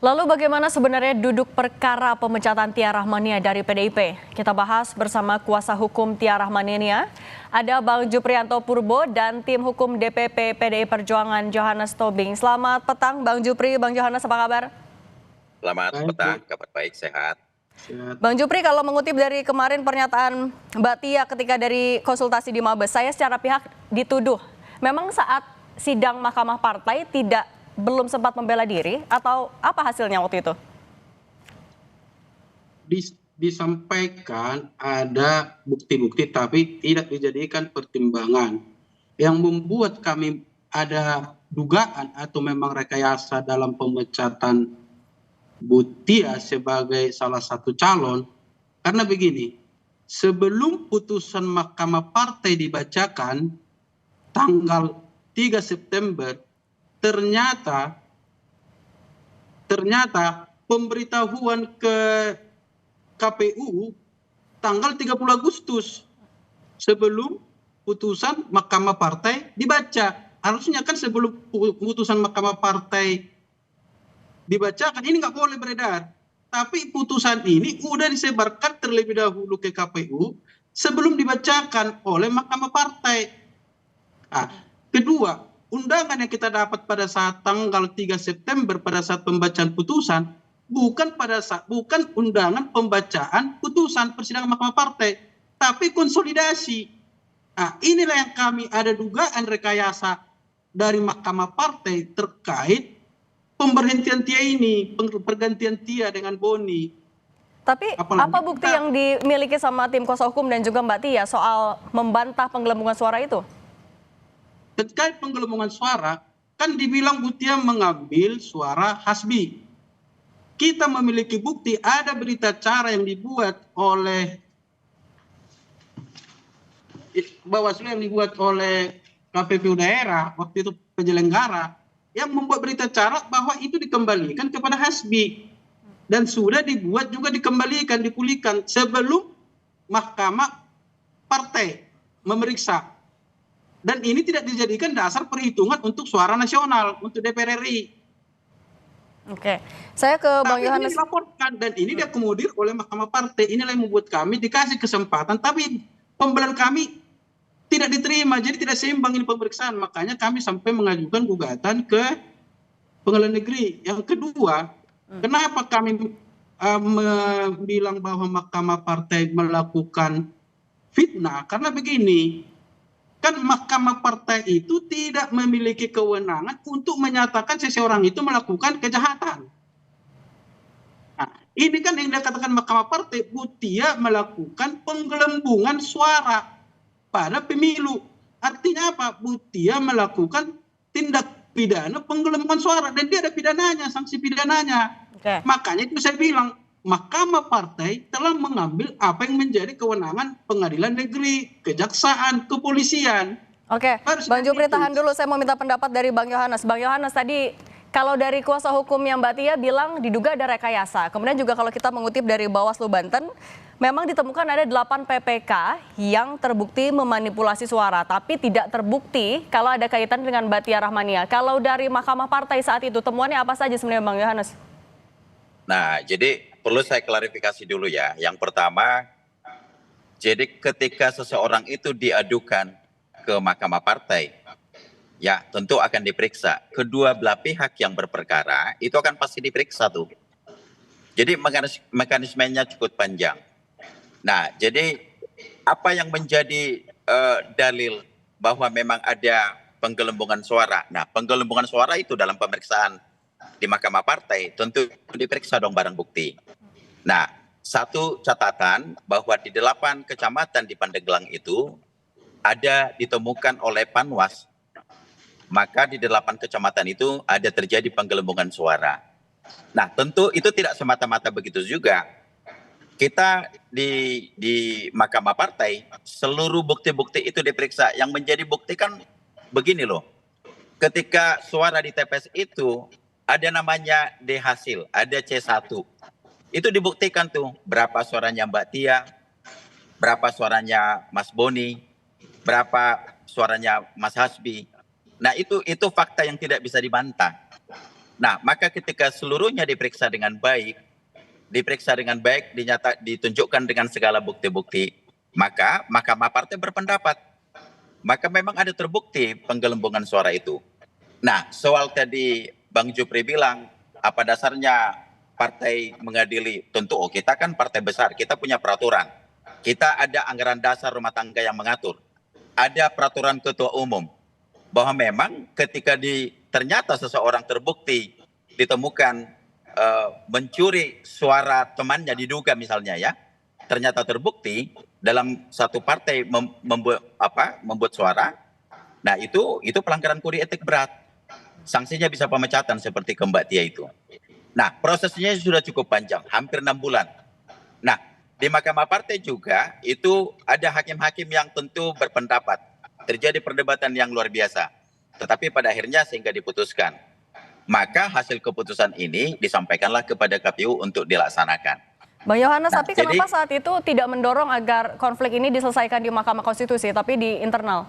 Lalu bagaimana sebenarnya duduk perkara pemecatan Tia Rahmania dari PDIP? Kita bahas bersama kuasa hukum Tia Rahmania. Ada Bang Juprianto Purbo dan tim hukum DPP PDI Perjuangan Johannes Tobing. Selamat petang Bang Jupri, Bang Johannes, apa kabar? Selamat petang, kabar baik, sehat. Bang Jupri, kalau mengutip dari kemarin pernyataan Mbak Tia ketika dari konsultasi di Mabes, saya secara pihak dituduh memang saat sidang Mahkamah Partai belum sempat membela diri atau apa hasilnya waktu itu? Disampaikan ada bukti-bukti tapi tidak dijadikan pertimbangan. Yang membuat kami ada dugaan atau memang rekayasa dalam pemecatan Bu Tia sebagai salah satu calon, karena begini, sebelum putusan Mahkamah Partai dibacakan tanggal 3 September, ternyata pemberitahuan ke KPU tanggal 30 Agustus sebelum putusan Mahkamah Partai dibaca. Harusnya kan sebelum putusan Mahkamah Partai dibacakan ini nggak boleh beredar. Tapi putusan ini udah disebarkan terlebih dahulu ke KPU sebelum dibacakan oleh Mahkamah Partai. Nah, kedua, undangan yang kita dapat pada saat tanggal 3 September pada saat pembacaan putusan bukan undangan pembacaan putusan persidangan Mahkamah Partai, tapi konsolidasi. Nah, inilah yang kami ada dugaan rekayasa dari Mahkamah Partai terkait pemberhentian Tia ini, pergantian Tia dengan Boni. Tapi apa bukti yang dimiliki sama tim kuasa hukum dan juga Mbak Tia soal membantah penggelembungan suara itu? Terkait penggelembungan suara, kan dibilang Bu Tia mengambil suara Hasbi. Kita memiliki bukti ada berita acara yang dibuat oleh Bawaslu yang dibuat oleh KPPU daerah, waktu itu penyelenggara, yang membuat berita acara bahwa itu dikembalikan kepada Hasbi. Dan sudah dibuat juga dikembalikan, dipulihkan sebelum Mahkamah Partai memeriksa. Dan ini tidak dijadikan dasar perhitungan untuk suara nasional, untuk DPR RI. Oke, saya ke Bang Yohanes. Ini dilaporkan dan ini diakomodir oleh Mahkamah Partai. Inilah yang membuat kami dikasih kesempatan, tapi pembelaan kami tidak diterima, jadi tidak seimbang ini pemeriksaan. Makanya kami sampai mengajukan gugatan ke Pengadilan Negeri. Yang kedua, kenapa kami bilang bahwa Mahkamah Partai melakukan fitnah? Karena begini, kan Mahkamah Partai itu tidak memiliki kewenangan untuk menyatakan seseorang itu melakukan kejahatan. Nah, ini kan yang dikatakan Mahkamah Partai, Bu Tia melakukan penggelembungan suara pada pemilu. Artinya apa? Bu Tia melakukan tindak pidana penggelembungan suara dan dia ada pidananya, sanksi pidananya. Makanya itu saya bilang Mahkamah Partai telah mengambil apa yang menjadi kewenangan Pengadilan Negeri, Kejaksaan, Kepolisian. Oke, Bang Jupri tahan dulu, saya mau minta pendapat dari Bang Yohanes. Bang Yohanes, tadi kalau dari kuasa hukumnya Mbak Tia bilang diduga ada rekayasa. Kemudian juga kalau kita mengutip dari Bawaslu Banten, memang ditemukan ada 8 PPK yang terbukti memanipulasi suara, tapi tidak terbukti kalau ada kaitan dengan Mbak Tia Rahmania. Kalau dari Mahkamah Partai saat itu, temuannya apa saja sebenarnya Bang Yohanes? Nah, jadi perlu saya klarifikasi dulu ya. Yang pertama, jadi ketika seseorang itu diadukan ke Mahkamah Partai, ya tentu akan diperiksa. Kedua belah pihak yang berperkara itu akan pasti diperiksa tuh. Jadi mekanismenya cukup panjang. Nah, jadi apa yang menjadi dalil bahwa memang ada penggelembungan suara? Nah, penggelembungan suara itu dalam pemeriksaan di Mahkamah Partai tentu diperiksa dong barang bukti. Nah, satu catatan bahwa di 8 kecamatan di Pandeglang itu ada ditemukan oleh Panwas. Maka di 8 kecamatan itu ada terjadi penggelembungan suara. Nah, tentu itu tidak semata-mata begitu juga. Kita di Mahkamah Partai seluruh bukti-bukti itu diperiksa. Yang menjadi bukti kan begini loh. Ketika suara di TPS itu ada namanya D hasil, ada C1. Itu dibuktikan tuh berapa suaranya Mbak Tia, berapa suaranya Mas Boni, berapa suaranya Mas Hasbi. Nah, itu fakta yang tidak bisa dibantah. Nah, maka ketika seluruhnya diperiksa dengan baik, ditunjukkan dengan segala bukti-bukti, maka Mahkamah Partai berpendapat, maka memang ada terbukti penggelembungan suara itu. Nah, soal tadi Bang Jupri bilang, apa dasarnya partai mengadili? Tentu, kita kan partai besar, kita punya peraturan. Kita ada anggaran dasar rumah tangga yang mengatur. Ada peraturan ketua umum bahwa memang ketika ternyata seseorang terbukti ditemukan mencuri suara temannya, diduga misalnya ya, ternyata terbukti dalam satu partai membuat suara, nah itu pelanggaran kode etik berat. Sanksinya bisa pemecatan seperti ke Mbak Tia itu. Nah, prosesnya sudah cukup panjang, hampir 6 bulan. Nah, di Mahkamah Partai juga itu ada hakim-hakim yang tentu berpendapat. Terjadi perdebatan yang luar biasa. Tetapi pada akhirnya sehingga diputuskan. Maka hasil keputusan ini disampaikanlah kepada KPU untuk dilaksanakan. Bang Yohanes, Nah, tapi kenapa saat itu tidak mendorong agar konflik ini diselesaikan di Mahkamah Konstitusi, tapi di internal?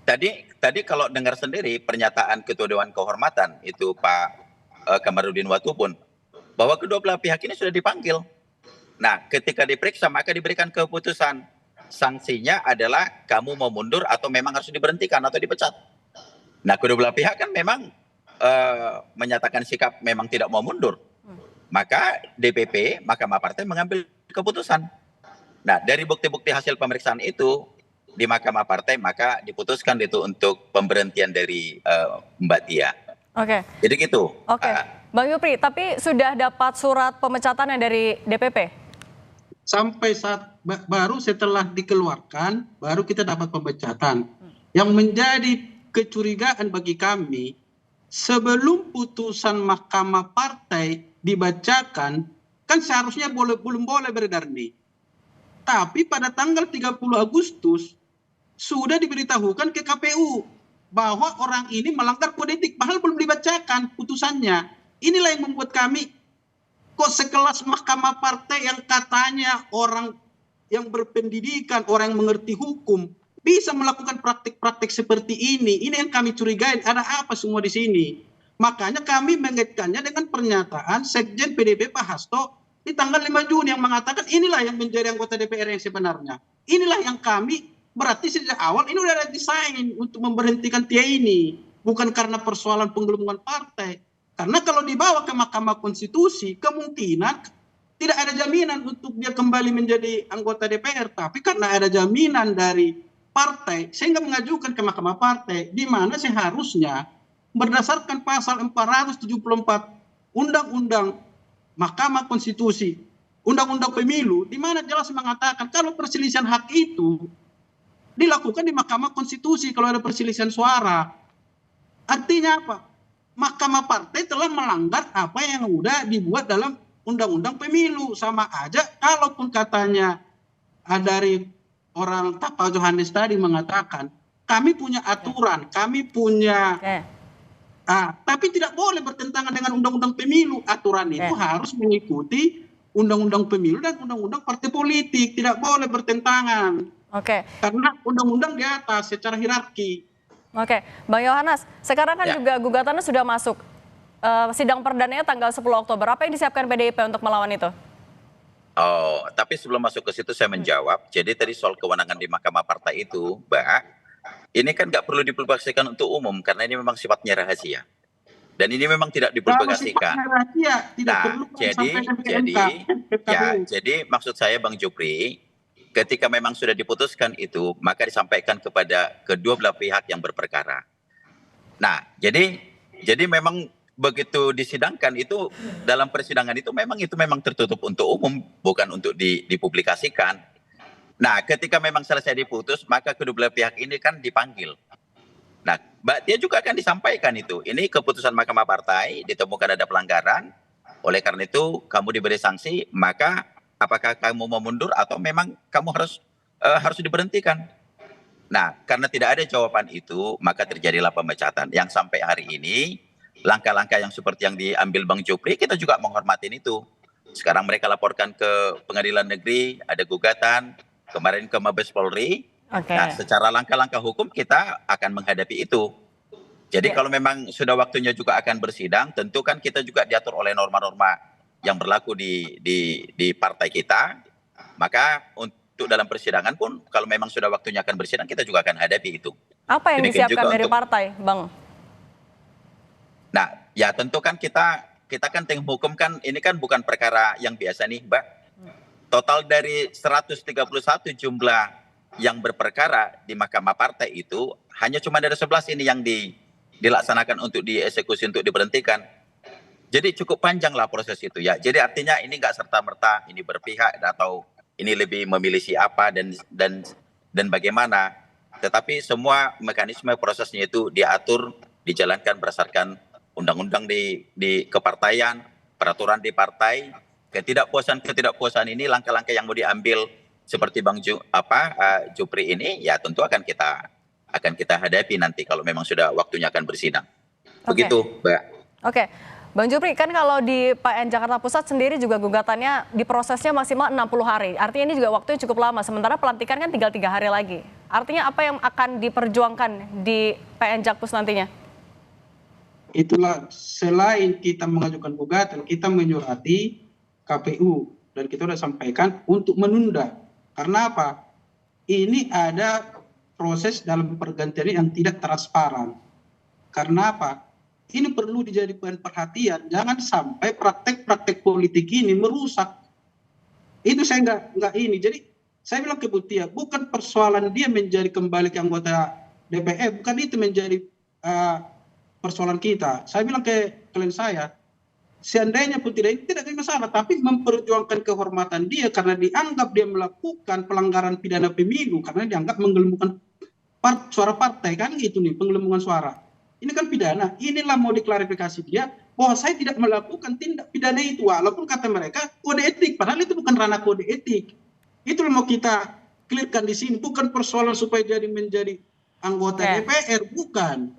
Tadi kalau dengar sendiri pernyataan Ketua Dewan Kehormatan itu Pak Kamarudin Watubun, bahwa kedua belah pihak ini sudah dipanggil. Nah, ketika diperiksa maka diberikan keputusan. Sanksinya adalah kamu mau mundur atau memang harus diberhentikan atau dipecat. Nah, kedua belah pihak kan memang menyatakan sikap memang tidak mau mundur. Maka DPP, Mahkamah Partai mengambil keputusan. Nah, dari bukti-bukti hasil pemeriksaan itu di Mahkamah Partai maka diputuskan itu untuk pemberhentian dari Mbak Tia. Oke. Jadi gitu. Oke. Bang Yupri, tapi sudah dapat surat pemecatan yang dari DPP? Sampai saat baru setelah dikeluarkan, baru kita dapat pemecatan. Yang menjadi kecurigaan bagi kami, sebelum putusan Mahkamah Partai dibacakan, kan seharusnya belum boleh beredar nih. Tapi pada tanggal 30 Agustus sudah diberitahukan ke KPU bahwa orang ini melanggar kode etik, padahal belum dibacakan putusannya. Inilah yang membuat kami, kok sekelas Mahkamah Partai yang katanya orang yang berpendidikan, orang yang mengerti hukum, bisa melakukan praktik-praktik seperti ini. Ini yang kami curigai, ada apa semua di sini. Makanya kami mengaitkannya dengan pernyataan Sekjen PDB Pak Hasto di tanggal 5 Juni yang mengatakan inilah yang menjadi anggota DPR yang sebenarnya. Inilah yang kami, berarti sejak awal ini udah ada desain untuk memberhentikan Tia ini. Bukan karena persoalan penggelembungan partai. Karena kalau dibawa ke Mahkamah Konstitusi, kemungkinan tidak ada jaminan untuk dia kembali menjadi anggota DPR. Tapi karena ada jaminan dari partai, sehingga mengajukan ke Mahkamah Partai, di mana seharusnya berdasarkan pasal 474 Undang-Undang Mahkamah Konstitusi, Undang-Undang Pemilu, di mana jelas mengatakan kalau perselisihan hak itu dilakukan di Mahkamah Konstitusi kalau ada perselisihan suara. Artinya apa? Mahkamah Partai telah melanggar apa yang sudah dibuat dalam Undang-Undang Pemilu. Sama aja kalaupun katanya dari orang Pak Johannes tadi mengatakan, kami punya aturan, kami punya... tapi tidak boleh bertentangan dengan Undang-Undang Pemilu. Aturan itu harus mengikuti Undang-Undang Pemilu dan Undang-Undang Partai Politik. Tidak boleh bertentangan. Karena Undang-Undang di atas secara hierarki. Oke, Bang Yohanes, sekarang kan juga gugatannya sudah masuk. Sidang perdananya tanggal 10 Oktober. Apa yang disiapkan PDIP untuk melawan itu? Oh, tapi sebelum masuk ke situ saya menjawab. Jadi tadi soal kewenangan di Mahkamah Partai itu, Mbak, ini kan nggak perlu dipublikasikan untuk umum karena ini memang sifatnya rahasia. Dan ini memang tidak dipublikasikan. Jadi maksud saya Bang Jupri, ketika memang sudah diputuskan itu, maka disampaikan kepada kedua belah pihak yang berperkara. Nah, jadi memang begitu disidangkan itu, dalam persidangan itu memang tertutup untuk umum, bukan untuk dipublikasikan. Nah, ketika memang selesai diputus, maka kedua belah pihak ini kan dipanggil. Nah, Mbak Tia juga akan disampaikan itu. Ini keputusan Mahkamah Partai, ditemukan ada pelanggaran, oleh karena itu kamu diberi sanksi, maka apakah kamu mau mundur atau memang kamu harus diberhentikan. Nah, karena tidak ada jawaban itu, maka terjadilah pemecatan. Yang sampai hari ini, langkah-langkah yang seperti yang diambil Bang Jupri, kita juga menghormatin itu. Sekarang mereka laporkan ke Pengadilan Negeri, ada gugatan, kemarin ke Mabes Polri. Nah, secara langkah-langkah hukum kita akan menghadapi itu. Jadi Ya. kalau memang sudah waktunya juga akan bersidang, tentu kan kita juga diatur oleh norma-norma yang berlaku di partai kita. Maka untuk dalam persidangan pun kalau memang sudah waktunya akan bersidang, kita juga akan hadapi itu. Apa yang Demikian disiapkan juga dari untuk, partai, Bang? nah ya tentu kan kita kan tim hukum kan ini kan bukan perkara yang biasa nih, Mbak. Total dari 131 jumlah yang berperkara di Mahkamah Partai itu hanya cuma ada 11 ini yang dilaksanakan untuk dieksekusi, untuk diberhentikan. Jadi cukup panjang lah proses itu ya. Jadi artinya ini nggak serta-merta ini berpihak atau ini lebih memilih siapa dan bagaimana. Tetapi semua mekanisme prosesnya itu diatur, dijalankan berdasarkan undang-undang di kepartaian, peraturan di partai. Ketidakpuasan ini langkah-langkah yang mau diambil seperti Bang Jupri ini ya tentu akan kita hadapi nanti kalau memang sudah waktunya akan bersidang. Begitu, Mbak. Oke. Bang Jupri, kan kalau di PN Jakarta Pusat sendiri juga gugatannya diprosesnya maksimal 60 hari. Artinya ini juga waktunya cukup lama, sementara pelantikan kan tinggal 3 hari lagi. Artinya apa yang akan diperjuangkan di PN Jakpus nantinya? Itulah, selain kita mengajukan gugatan, kita menyurati KPU dan kita sudah sampaikan untuk menunda. Karena apa? Ini ada proses dalam pergantian yang tidak transparan. Karena apa? Ini perlu dijadikan perhatian. Jangan sampai praktek-praktek politik ini merusak. Itu saya nggak ini. Jadi saya bilang ke Butia, bukan persoalan dia menjadi kembali ke anggota DPR, bukan itu menjadi persoalan kita. Saya bilang ke klien saya, seandainya pun tidak ada masalah, tapi memperjuangkan kehormatan dia karena dianggap dia melakukan pelanggaran pidana pemilu, karena dianggap menggelembungkan suara partai, kan gitu nih, penggelembungan suara. Ini kan pidana. Inilah mau diklarifikasi dia bahwa saya tidak melakukan tindak pidana itu, walaupun kata mereka kode etik, padahal itu bukan ranah kode etik. Itulah mau kita clearkan di sini, bukan persoalan supaya menjadi anggota DPR, bukan.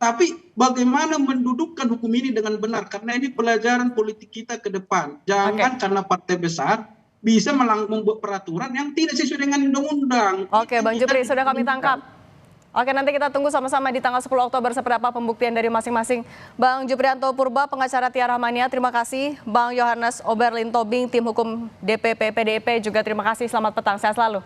Tapi bagaimana mendudukkan hukum ini dengan benar, karena ini pelajaran politik kita ke depan. Jangan karena partai besar bisa membuat peraturan yang tidak sesuai dengan undang-undang. Oke, Bang Jupri, sudah kami tangkap. Oke, nanti kita tunggu sama-sama di tanggal 10 Oktober seperti apa pembuktian dari masing-masing. Bang Juprianto Purba, pengacara Tiara Mania, terima kasih. Bang Yohanes Oberlin Tobing, tim hukum DPP PDIP juga terima kasih. Selamat petang, sehat selalu.